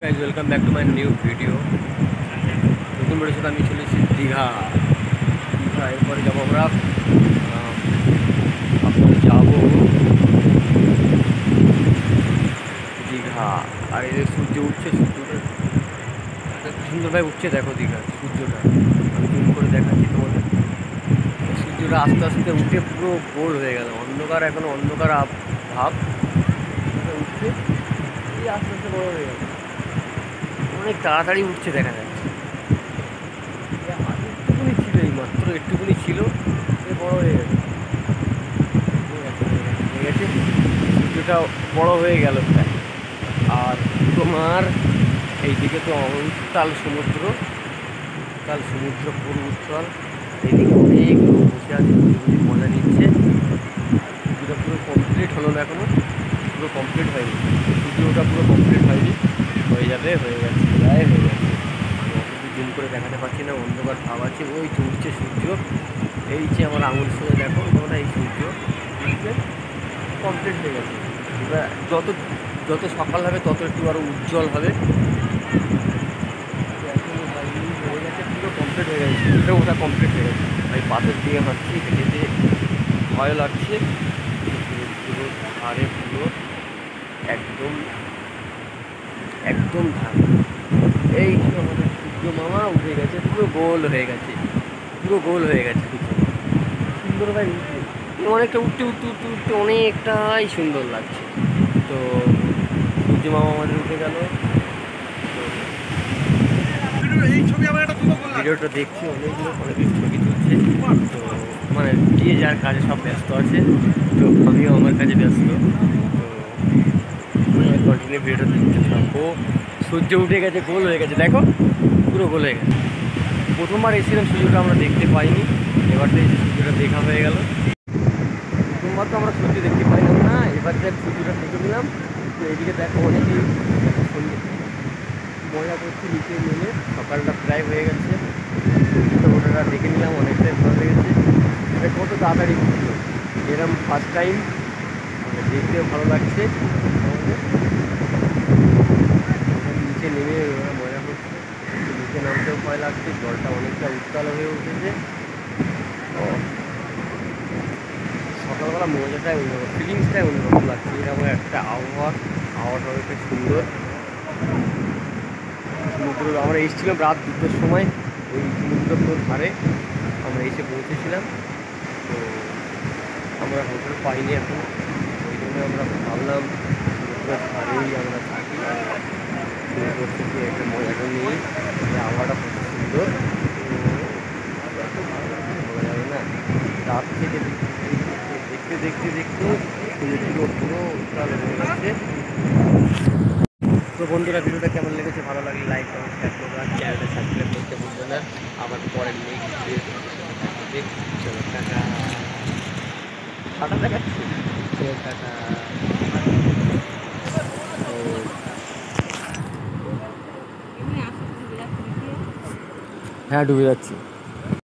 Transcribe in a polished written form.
Guys welcome back to my new video. নতুন ভিডিওর সাথে আমি চলেছি দীঘা। এরপরে যাবো আমরা যাবো দীঘা। আর এই যে সূর্য উঠছে, সূর্যটা সুন্দরভাবে উঠছে, দেখো দীঘা সূর্যটা। আমি জুম করে দেখাচ্ছি তোমাদের। সূর্যটা আস্তে আস্তে উঠে পুরো গোল হয়ে গেল, অন্ধকার এখনো অন্ধকার ভাব উঠছে, এই আস্তে আস্তে বড় হয়ে গেল, অনেক তাড়াতাড়ি উঠছে দেখা যাচ্ছে। একটুকুনি ছিল, এই মাত্র একটুকুনি ছিল, সে বড় হয়ে গেছে, হয়ে গেছে সূর্যটা বড় হয়ে গেল প্রায়। আর তোমার এইদিকে তো উত্তাল সমুদ্র, উত্তাল সমুদ্র পুরো উত্তাল। এইদিকে অনেক লোক বসে আছে, মজা নিচ্ছে। সূর্যটা পুরো কমপ্লিট হলো না এখনো, পুরো কমপ্লিট হয়নি, সূর্যটা পুরো কমপ্লিট হয়নি, হয়ে যাবে, হয়ে গেছে, প্রায় হয়ে গেছে। জুম করে দেখাতে পারছি না, অন্ধকার ভাব আছে। ওই তো উঠছে সূর্য, এই যে আমার আঙুল সঙ্গে দেখো তোমরা, এই সূর্য উঠছে, কমপ্লিট হয়ে গেছে। এবার যত যত সকাল হবে তত একটু আরও উজ্জ্বল হবে। এখন হয়ে গেছে, পুরো কমপ্লিট হয়ে গেছে, সূর্যটা ওটা কমপ্লিট হয়ে গেছে। আমি পাথর দিয়ে হাঁটছি, হেঁটে ভয় লাগছে। পুরো ধারে পুরো একদম একদম ধার, এই যে আমাদের সূর্য মামা উঠে গেছে, পুরো গোল হয়ে গেছে, পুরো গোল হয়ে গেছে সুন্দরভাবে উঠে, অনেকটা উঠতে উঠতে উঠতে উঠতে অনেকটাই সুন্দর লাগছে। তো সূর্য মামা আমাদের উঠে গেল। ভিডিওটা দেখছি, অনেকগুলো ছবি তুলছে, তো মানে যে যার কাজে সব ব্যস্ত আছে, তো আমিও আমার কাজে ব্যস্ত। তো কন্টিনিউ ভিডিওটা দেখতে থাকবো। সূর্য উঠে গেছে, গোল হয়ে গেছে, দেখো পুরো গোল হয়ে গেছে। প্রথমবার এসেছিলাম, সূর্যটা আমরা দেখতে পাইনি, এবার তো এই সূর্যটা দেখা হয়ে গেল। প্রথমবার তো আমরা সূর্য দেখতে পাইলাম না, এবার দেখ সূর্যটা দেখে নিলাম। তো এইদিকে দেখো অনেকেই মজা করছি নিচে নেমে, সকালটা প্রায় হয়ে গেছে, সূর্যটা ওটা দেখে নিলাম, অনেকটাই ভালো লেগেছে। এটা কত তাড়াতাড়ি উঠছিল, এরকম ফার্স্ট টাইম, মানে দেখতেও ভালো লাগছে আমাদের। নিচে নেমে ওরা মজা করছে, নিচে নামতেও ভয় লাগছে, জলটা অনেকটা উত্তাল হয়ে উঠেছে। ও সকালবেলা মজাটাই অন্যরকম, ফিলিংসটাই অন্যরকম লাগছে, এরকম একটা আবহাওয়াটা অনেকটা সুন্দর। সমুদ্র আমরা এসেছিলাম রাত 2টোর সময়, ওই সমুদ্রের ধারে আমরা এসে পৌঁছেছিলাম। তো আমরা হোটেল পাইনি এখন, ওই জন্য আমরা ভাবলাম সমুদ্রের ধারেই আমরা থাকি, সমুদ্র থেকে একটা মজাটা নিই, আবহাওয়াটা কত সুন্দর। তো ভালো লাগছে, বলা যাবে না। রাত থেকে দেখতে দেখতে দেখতে সমুদ্র পুরো উত্তাল হয়ে গেছে। তো বন্ধুরা, ভিডিওটা কেমন লেগেছে, ভালো লাগলে লাইক কমেন্ট শেয়ার করবে, আর চ্যানেলটা সাবস্ক্রাইব করতে ভুলবে না। আবার পরের নেক্সট ভিডিও, চলো টাটা। টাটা দেখাচ্ছি, চলো টাটা। হ্যাঁ, ডুবে যাচ্ছি।